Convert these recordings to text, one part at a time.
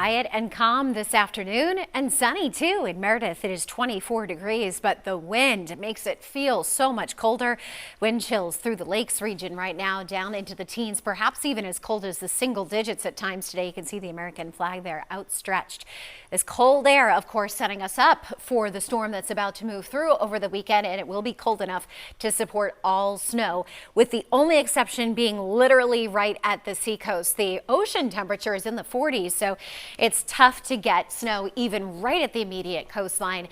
quiet and calm this afternoon, and sunny too. In Meredith, it is 24 degrees, but the wind makes it feel so much colder. Wind chills through the lakes region right now down into the teens, perhaps even as cold as the single digits at times today. You can see the American flag there outstretched. This cold air, of course, setting us up for the storm that's about to move through over the weekend, and it will be cold enough to support all snow, with the only exception being literally right at the seacoast. The ocean temperature is in the 40s, so it's tough to get snow even right at the immediate coastline.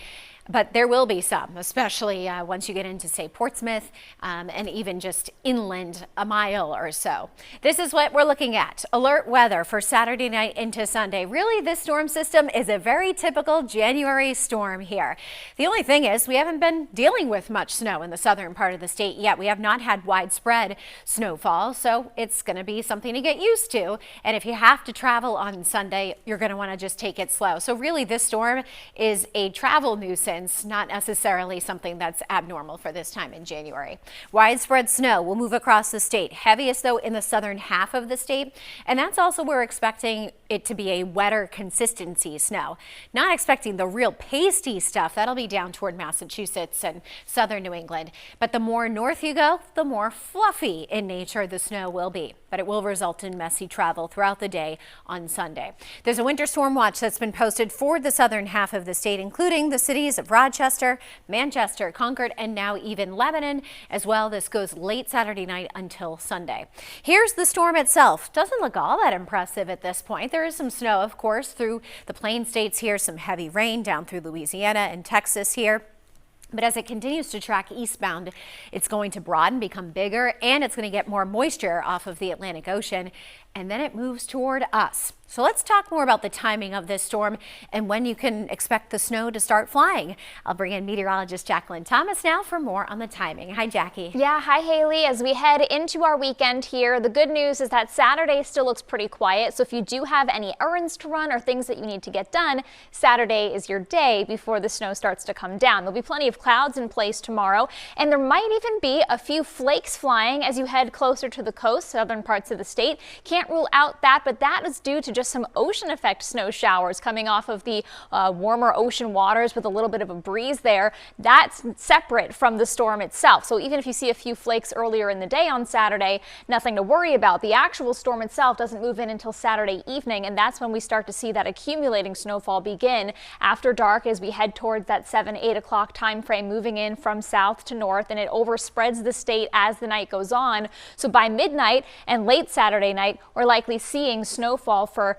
But there will be some, especially once you get into, say, Portsmouth and even just inland a mile or so. This is what we're looking at. Alert weather for Saturday night into Sunday. Really, this storm system is a very typical January storm here. The only thing is we haven't been dealing with much snow in the southern part of the state yet. We have not had widespread snowfall, so it's going to be something to get used to. And if you have to travel on Sunday, you're going to want to just take it slow. So really, this storm is a travel nuisance, not necessarily something that's abnormal for this time in January. Widespread snow will move across the state, heaviest though in the southern half of the state, and that's also where we're expecting it to be a wetter consistency snow. Not expecting the real pasty stuff. That'll be down toward Massachusetts and southern New England. But the more north you go, the more fluffy in nature the snow will be. But it will result in messy travel throughout the day on Sunday. There's a winter storm watch that's been posted for the southern half of the state, including the cities of Rochester, Manchester, Concord, and now even Lebanon as well. This goes late Saturday night until Sunday. Here's the storm itself. Doesn't look all that impressive at this point. There is some snow, of course, through the plain states here, some heavy rain down through Louisiana and Texas here. But as it continues to track eastbound, it's going to broaden, become bigger, and it's going to get more moisture off of the Atlantic Ocean, and then it moves toward us. So let's talk more about the timing of this storm and when you can expect the snow to start flying. I'll bring in meteorologist Jacqueline Thomas now for more on the timing. Hi, Jackie. Yeah, hi, Haley. As we head into our weekend here, the good news is that Saturday still looks pretty quiet. So if you do have any errands to run or things that you need to get done, Saturday is your day before the snow starts to come down. There'll be plenty of clouds in place tomorrow, and there might even be a few flakes flying as you head closer to the coast, southern parts of the state. Can't rule out that, but that is due to just some ocean effect snow showers coming off of the warmer ocean waters with a little bit of a breeze there. That's separate from the storm itself. So even if you see a few flakes earlier in the day on Saturday, nothing to worry about. The actual storm itself doesn't move in until Saturday evening, and that's when we start to see that accumulating snowfall begin after dark as we head towards that 7-8 o'clock time frame, moving in from south to north, and it overspreads the state as the night goes on. So by midnight and late Saturday night, we're likely seeing snowfall for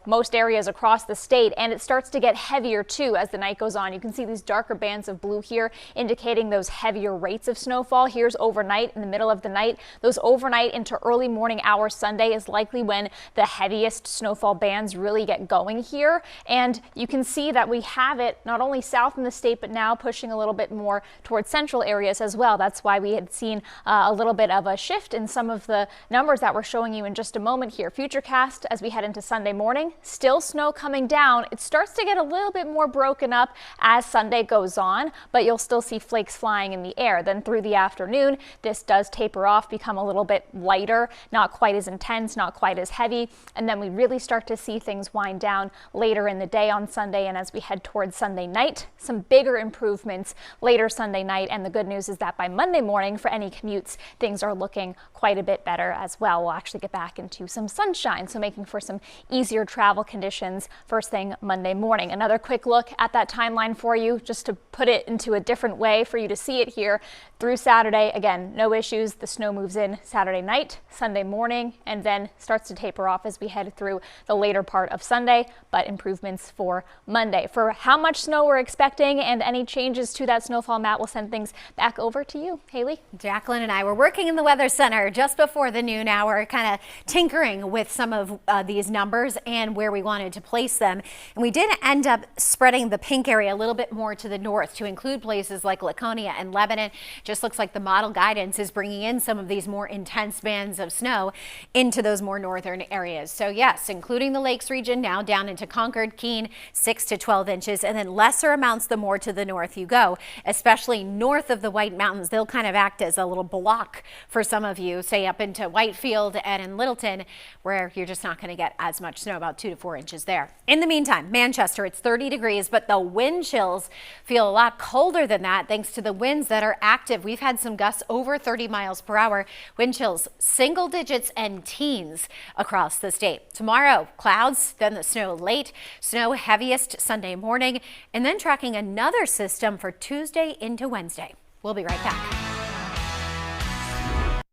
most areas across the state, and it starts to get heavier too as the night goes on. You can see these darker bands of blue here indicating those heavier rates of snowfall. Here's overnight in the middle of the night. Those overnight into early morning hours Sunday is likely when the heaviest snowfall bands really get going here, and you can see that we have it not only south in the state but now pushing a little bit more towards central areas as well. That's why we had seen a little bit of a shift in some of the numbers that we're showing you in just a moment here. Futurecast as we head into Sunday morning, still snow coming down. It starts to get a little bit more broken up as Sunday goes on, but you'll still see flakes flying in the air. Then through the afternoon, this does taper off, become a little bit lighter, not quite as intense, not quite as heavy, and then we really start to see things wind down later in the day on Sunday, and as we head towards Sunday night, some bigger improvements later Sunday night, and the good news is that by Monday morning, for any commutes, things are looking quite a bit better as well. We'll actually get back into some sunshine, so making for some easier travel conditions first thing Monday morning. Another quick look at that timeline for you, just to put it into a different way for you to see it here. Through Saturday, again, no issues. The snow moves in Saturday night, Sunday morning, and then starts to taper off as we head through the later part of Sunday, but improvements for Monday. For how much snow we're expecting and any changes to that snowfall map, we'll send things back over to you, Haley. Jacqueline and I were working in the Weather Center just before the noon hour, kind of tinkering with some of these numbers and where we wanted to place them. And we did end up spreading the pink area a little bit more to the north to include places like Laconia and Lebanon. Just looks like the model guidance is bringing in some of these more intense bands of snow into those more northern areas. So yes, including the lakes region, now down into Concord, Keene, 6 to 12 inches, and then lesser amounts the more to the north you go, especially north of the White Mountains. They'll kind of act as a little block for some of you, say up into Whitefield and in Littleton. Hamilton, where you're just not going to get as much snow, about 2 to 4 inches there. In the meantime, Manchester, it's 30 degrees, but the wind chills feel a lot colder than that thanks to the winds that are active. We've had some gusts over 30 miles per hour, wind chills single digits and teens across the state. Tomorrow, clouds, then the snow late, snow heaviest Sunday morning, and then tracking another system for Tuesday into Wednesday. We'll be right back.